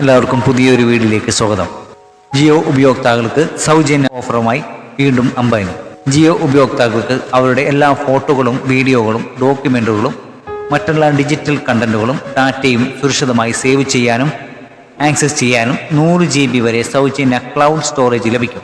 എല്ലാവർക്കും പുതിയൊരു വീഡിയോയിലേക്ക് സ്വാഗതം. ജിയോ ഉപയോക്താക്കൾക്ക് സൗജന്യ ഓഫറുമായി വീണ്ടും അംബാനി. ജിയോ ഉപയോക്താക്കൾക്ക് അവരുടെ എല്ലാ ഫോട്ടോകളും വീഡിയോകളും ഡോക്യുമെന്റുകളും മറ്റെല്ലാ ഡിജിറ്റൽ കണ്ടന്റുകളും ഡാറ്റയും സുരക്ഷിതമായി സേവ് ചെയ്യാനും ആക്സസ് ചെയ്യാനും 100 GB വരെ സൗജന്യ ക്ലൗഡ് സ്റ്റോറേജ് ലഭിക്കും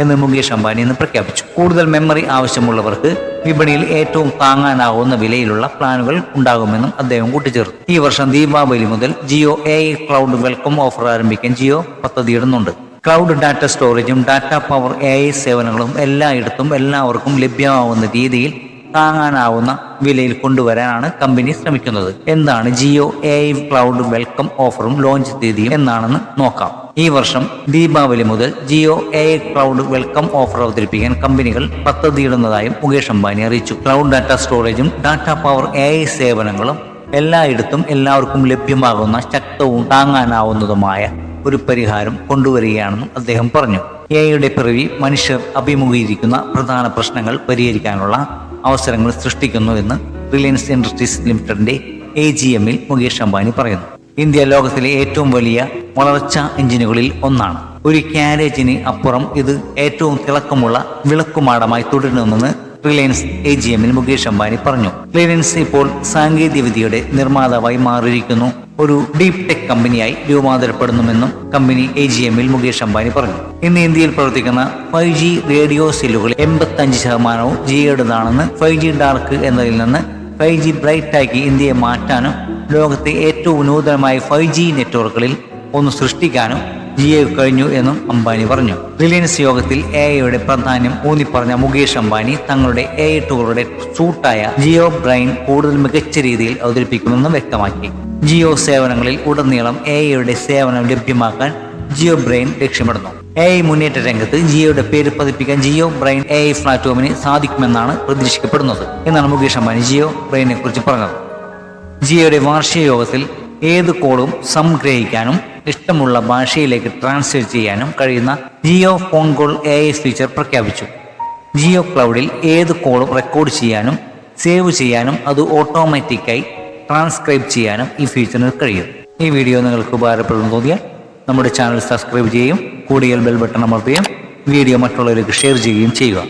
എന്ന് മുകേഷ് അംബാനി ഇന്ന് പ്രഖ്യാപിച്ചു. കൂടുതൽ മെമ്മറി ആവശ്യമുള്ളവർക്ക് വിപണിയിൽ ഏറ്റവും താങ്ങാനാവുന്ന വിലയിലുള്ള പ്ലാനുകൾ ഉണ്ടാകുമെന്നും അദ്ദേഹം കൂട്ടിച്ചേർത്തു. ഈ വർഷം ദീപാവലി മുതൽ Jio AI cloud welcome offer ആരംഭിക്കാൻ ജിയോ പദ്ധതിയിടുന്നുണ്ട്. ക്ലൗഡ് ഡാറ്റ സ്റ്റോറേജും ഡാറ്റ പവർ AI സേവനങ്ങളും എല്ലായിടത്തും എല്ലാവർക്കും ലഭ്യമാവുന്ന രീതിയിൽ താങ്ങാനാവുന്ന വിലയിൽ കൊണ്ടുവരാനാണ് കമ്പനി ശ്രമിക്കുന്നത്. എന്താണ് ജിയോ AI ക്ലൗഡ് വെൽക്കം ഓഫറും ലോഞ്ച് തീയതിയും എന്നാണെന്ന് നോക്കാം. ഈ വർഷം ദീപാവലി മുതൽ Jio AI cloud welcome offer അവതരിപ്പിക്കാൻ കമ്പനികൾ പദ്ധതിയിടുന്നതായും മുകേഷ് അംബാനി അറിയിച്ചു. ക്ലൗഡ് ഡാറ്റ സ്റ്റോറേജും ഡാറ്റ പവർ AI സേവനങ്ങളും എല്ലായിടത്തും എല്ലാവർക്കും ലഭ്യമാകുന്ന ശക്തവും താങ്ങാനാവുന്നതുമായ ഒരു പരിഹാരം കൊണ്ടുവരികയാണെന്നും അദ്ദേഹം പറഞ്ഞു. AI പിറവി മനുഷ്യർ അഭിമുഖീകരിക്കുന്ന പ്രധാന പ്രശ്നങ്ങൾ പരിഹരിക്കാനുള്ള അവസരങ്ങൾ സൃഷ്ടിക്കുന്നുവെന്ന് റിലയൻസ് ഇൻഡസ്ട്രീസ് ലിമിറ്റഡിന്റെ AGMൽ മുകേഷ് അംബാനി പറയുന്നു. ഇന്ത്യ ലോകത്തിലെ ഏറ്റവും വലിയ വളർച്ചാ എഞ്ചിനുകളിൽ ഒന്നാണ്. ഒരു കാരേജിന് അപ്പുറം ഇത് ഏറ്റവും തിളക്കമുള്ള വിളക്കുമാടമായി തുടരുമെന്ന് റിലയൻസ് AGMൽ മുകേഷ് അംബാനി പറഞ്ഞു. റിലയൻസ് ഇപ്പോൾ സാങ്കേതികവിദ്യയുടെ നിർമ്മാതാവായി മാറിയിരിക്കുന്നു, ഒരു ഡീപ് ടെക് കമ്പനിയായി രൂപാന്തരപ്പെടുന്നുവെന്നും കമ്പനി AGMൽ മുകേഷ് അംബാനി പറഞ്ഞു. ഇന്ന് ഇന്ത്യയിൽ പ്രവർത്തിക്കുന്ന 5G റേഡിയോ സെല്ലുകളിൽ 85% ജിയോയുടേതാണെന്ന് 5G ഡാർക്ക് എന്നതിൽ നിന്ന് 5G ബ്രൈറ്റ് ആക്കി ഇന്ത്യയെ മാറ്റാനും ലോകത്തെ ഏറ്റവും നൂതനമായ 5G നെറ്റ്വർക്കുകളിൽ ഒന്ന് സൃഷ്ടിക്കാനും ജിയോ കഴിഞ്ഞു എന്നും അംബാനി പറഞ്ഞു. റിലയൻസ് യോഗത്തിൽ AI പ്രാധാന്യം ഊന്നിപ്പറഞ്ഞ മുകേഷ് അംബാനി തങ്ങളുടെ AI ടൂറുകളുടെ സൂട്ടായ ജിയോ ബ്രെയിൻ കൂടുതൽ മികച്ച രീതിയിൽ അവതരിപ്പിക്കുമെന്നും വ്യക്തമാക്കി. ജിയോ സേവനങ്ങളിൽ ഉടനീളം AI സേവനം ലഭ്യമാക്കാൻ ജിയോ ബ്രെയിൻ ലക്ഷ്യമിടുന്നു. AI മുന്നേറ്റ രംഗത്ത് ജിയോയുടെ പേര് പതിപ്പിക്കാൻ ജിയോ ബ്രെയിൻ AI പ്ലാറ്റ്ഫോമിന് സാധിക്കുമെന്നാണ് പ്രതീക്ഷിക്കപ്പെടുന്നത് എന്നാണ് മുകേഷ് അംബാനി ജിയോ ബ്രെയിനെ കുറിച്ച് പറഞ്ഞത്. ജിയോയുടെ വാർഷിക യോഗത്തിൽ ഏത് കോളും സംഗ്രഹിക്കാനും ഇഷ്ടമുള്ള ഭാഷയിലേക്ക് ട്രാൻസ്ലേറ്റ് ചെയ്യാനും കഴിയുന്ന Jio phone call AI feature പ്രഖ്യാപിച്ചു. ജിയോ ക്ലൗഡിൽ ഏത് കോളും റെക്കോർഡ് ചെയ്യാനും സേവ് ചെയ്യാനും അത് ഓട്ടോമാറ്റിക്കായി ട്രാൻസ്ക്രൈബ് ചെയ്യാനും ഈ ഫീച്ചറിന് കഴിയും. ഈ വീഡിയോ നിങ്ങൾക്ക് ഉപകാരപ്പെടുന്നു തോന്നിയാൽ നമ്മുടെ ചാനൽ സബ്സ്ക്രൈബ് ചെയ്യുകയും കൂടിയ ബെൽ ബട്ടൺ അമർത്തുകയും വീഡിയോ മറ്റുള്ളവർക്ക് ഷെയർ ചെയ്യുകയും ചെയ്യുക.